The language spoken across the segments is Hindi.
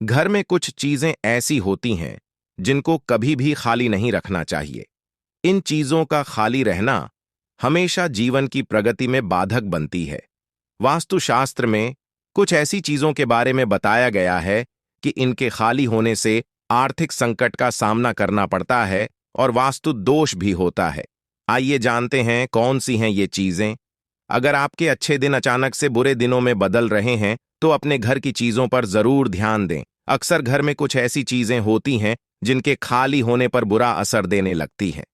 घर में कुछ चीजें ऐसी होती हैं जिनको कभी भी खाली नहीं रखना चाहिए। इन चीजों का खाली रहना हमेशा जीवन की प्रगति में बाधक बनती है। वास्तुशास्त्र में कुछ ऐसी चीजों के बारे में बताया गया है कि इनके खाली होने से आर्थिक संकट का सामना करना पड़ता है और वास्तु दोष भी होता है। आइए जानते हैं कौन सी हैं ये चीजें। अगर आपके अच्छे दिन अचानक से बुरे दिनों में बदल रहे हैं तो अपने घर की चीजों पर जरूर ध्यान दें। अक्सर घर में कुछ ऐसी चीजें होती हैं जिनके खाली होने पर बुरा असर देने लगती हैं।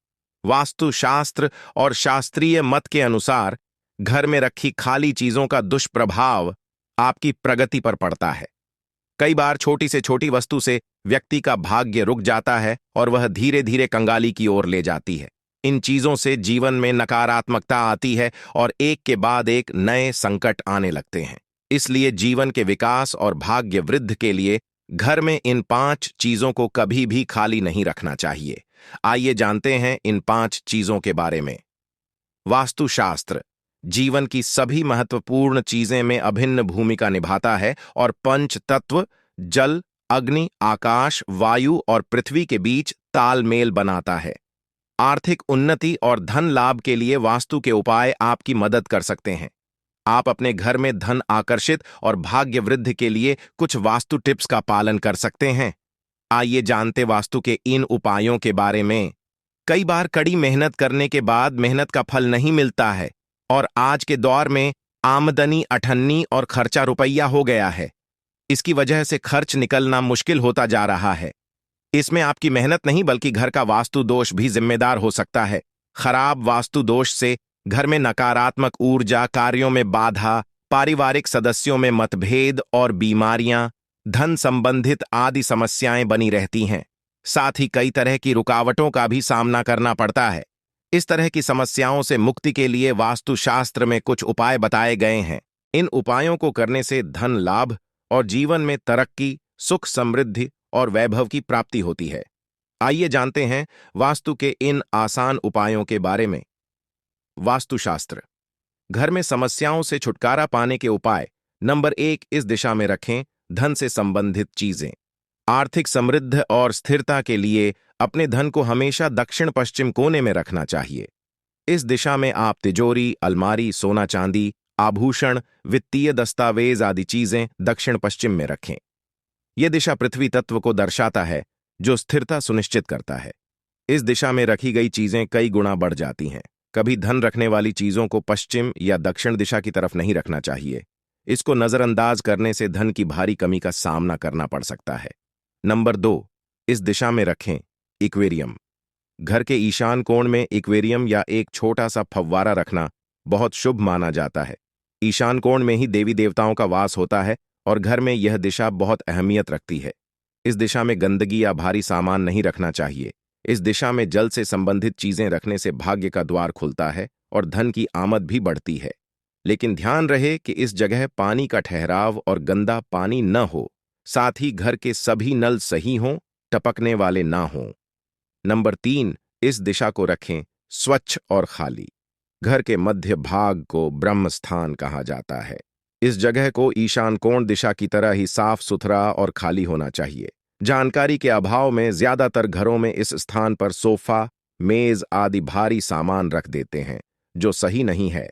वास्तुशास्त्र और शास्त्रीय मत के अनुसार घर में रखी खाली चीजों का दुष्प्रभाव आपकी प्रगति पर पड़ता है। कई बार छोटी से छोटी वस्तु से व्यक्ति का भाग्य रुक जाता है और वह धीरे धीरे कंगाली की ओर ले जाती है। इन चीजों से जीवन में नकारात्मकता आती है और एक के बाद एक नए संकट आने लगते हैं। इसलिए जीवन के विकास और भाग्य वृद्धि के लिए घर में इन 5 चीजों को कभी भी खाली नहीं रखना चाहिए। आइए जानते हैं इन 5 चीजों के बारे में। वास्तुशास्त्र जीवन की सभी महत्वपूर्ण चीजें में अभिन्न भूमिका निभाता है और पंच तत्व जल, अग्नि, आकाश, वायु और पृथ्वी के बीच तालमेल बनाता है। आर्थिक उन्नति और धन लाभ के लिए वास्तु के उपाय आपकी मदद कर सकते हैं। आप अपने घर में धन आकर्षित और भाग्य वृद्धि के लिए कुछ वास्तु टिप्स का पालन कर सकते हैं। आइए जानते वास्तु के इन उपायों के बारे में। कई बार कड़ी मेहनत करने के बाद मेहनत का फल नहीं मिलता है और आज के दौर में आमदनी अठन्नी और खर्चा रुपया हो गया है। इसकी वजह से खर्च निकलना मुश्किल होता जा रहा है। इसमें आपकी मेहनत नहीं बल्कि घर का वास्तु दोष भी जिम्मेदार हो सकता है। खराब वास्तु दोष से घर में नकारात्मक ऊर्जा, कार्यों में बाधा, पारिवारिक सदस्यों में मतभेद और बीमारियां, धन संबंधित आदि समस्याएं बनी रहती हैं। साथ ही कई तरह की रुकावटों का भी सामना करना पड़ता है। इस तरह की समस्याओं से मुक्ति के लिए वास्तुशास्त्र में कुछ उपाय बताए गए हैं। इन उपायों को करने से धन लाभ और जीवन में तरक्की, सुख, समृद्धि और वैभव की प्राप्ति होती है। आइए जानते हैं वास्तु के इन आसान उपायों के बारे में। वास्तुशास्त्र घर में समस्याओं से छुटकारा पाने के उपाय। नंबर 1, इस दिशा में रखें धन से संबंधित चीजें। आर्थिक समृद्धि और स्थिरता के लिए अपने धन को हमेशा दक्षिण पश्चिम कोने में रखना चाहिए। इस दिशा में आप तिजोरी, अलमारी, सोना चांदी, आभूषण, वित्तीय दस्तावेज आदि चीजें दक्षिण पश्चिम में रखें। यह दिशा पृथ्वी तत्व को दर्शाता है जो स्थिरता सुनिश्चित करता है। इस दिशा में रखी गई चीजें कई गुना बढ़ जाती हैं। कभी धन रखने वाली चीजों को पश्चिम या दक्षिण दिशा की तरफ नहीं रखना चाहिए। इसको नजरअंदाज करने से धन की भारी कमी का सामना करना पड़ सकता है। नंबर 2, इस दिशा में रखें एक्वेरियम। घर के ईशान कोण में एक्वेरियम या एक छोटा सा फव्वारा रखना बहुत शुभ माना जाता है। ईशान कोण में ही देवी देवताओं का वास होता है और घर में यह दिशा बहुत अहमियत रखती है। इस दिशा में गंदगी या भारी सामान नहीं रखना चाहिए। इस दिशा में जल से संबंधित चीजें रखने से भाग्य का द्वार खुलता है और धन की आमद भी बढ़ती है। लेकिन ध्यान रहे कि इस जगह पानी का ठहराव और गंदा पानी न हो। साथ ही घर के सभी नल सही हों, टपकने वाले ना हों। नंबर 3, इस दिशा को रखें स्वच्छ और खाली। घर के मध्य भाग को ब्रह्म स्थान कहा जाता है। इस जगह को ईशान कोण दिशा की तरह ही साफ सुथरा और खाली होना चाहिए। जानकारी के अभाव में ज्यादातर घरों में इस स्थान पर सोफा, मेज आदि भारी सामान रख देते हैं, जो सही नहीं है।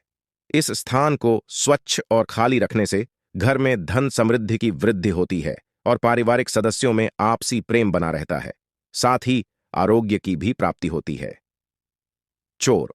इस स्थान को स्वच्छ और खाली रखने से घर में धन समृद्धि की वृद्धि होती है और पारिवारिक सदस्यों में आपसी प्रेम बना रहता है। साथ ही आरोग्य की भी प्राप्ति होती है। चोर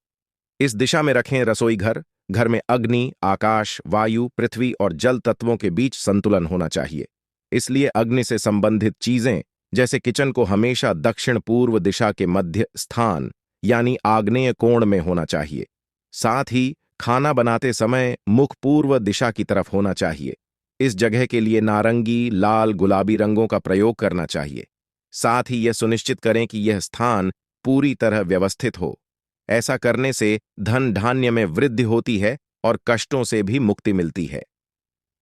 इस दिशा में रखें रसोई घर। घर में अग्नि, आकाश, वायु, पृथ्वी और जल तत्वों के बीच संतुलन होना चाहिए। इसलिए अग्नि से संबंधित चीजें जैसे किचन को हमेशा दक्षिण पूर्व दिशा के मध्य स्थान यानी आग्नेय कोण में होना चाहिए। साथ ही खाना बनाते समय मुख पूर्व दिशा की तरफ होना चाहिए। इस जगह के लिए नारंगी, लाल, गुलाबी रंगों का प्रयोग करना चाहिए। साथ ही यह सुनिश्चित करें कि यह स्थान पूरी तरह व्यवस्थित हो। ऐसा करने से धन धान्य में वृद्धि होती है और कष्टों से भी मुक्ति मिलती है।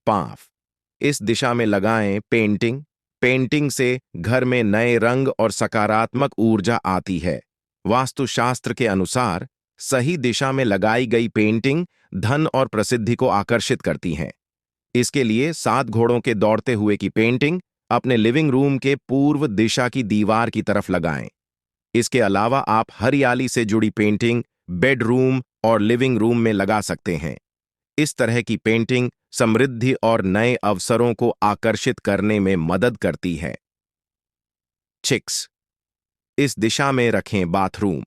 5, इस दिशा में लगाएं पेंटिंग। पेंटिंग से घर में नए रंग और सकारात्मक ऊर्जा आती है। वास्तुशास्त्र के अनुसार सही दिशा में लगाई गई पेंटिंग धन और प्रसिद्धि को आकर्षित करती हैं। इसके लिए 7 घोड़ों के दौड़ते हुए की पेंटिंग अपने लिविंग रूम के पूर्व दिशा की दीवार की तरफ लगाएं। इसके अलावा आप हरियाली से जुड़ी पेंटिंग बेडरूम और लिविंग रूम में लगा सकते हैं। इस तरह की पेंटिंग समृद्धि और नए अवसरों को आकर्षित करने में मदद करती है। 6 इस दिशा में रखें बाथरूम।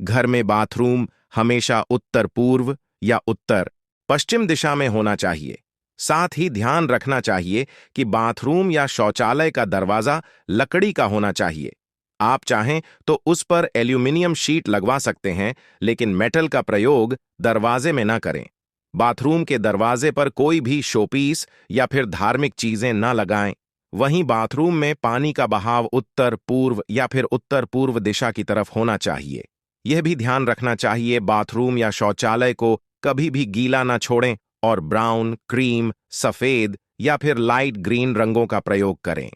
घर में बाथरूम हमेशा उत्तर पूर्व या उत्तर पश्चिम दिशा में होना चाहिए। साथ ही ध्यान रखना चाहिए कि बाथरूम या शौचालय का दरवाजा लकड़ी का होना चाहिए। आप चाहें तो उस पर एल्यूमिनियम शीट लगवा सकते हैं, लेकिन मेटल का प्रयोग दरवाजे में न करें। बाथरूम के दरवाजे पर कोई भी शोपीस या फिर धार्मिक चीजें न लगाएं। वहीं बाथरूम में पानी का बहाव उत्तर पूर्व या फिर उत्तर पूर्व दिशा की तरफ होना चाहिए। यह भी ध्यान रखना चाहिए बाथरूम या शौचालय को कभी भी गीला ना छोड़ें और ब्राउन, क्रीम, सफेद या फिर लाइट ग्रीन रंगों का प्रयोग करें।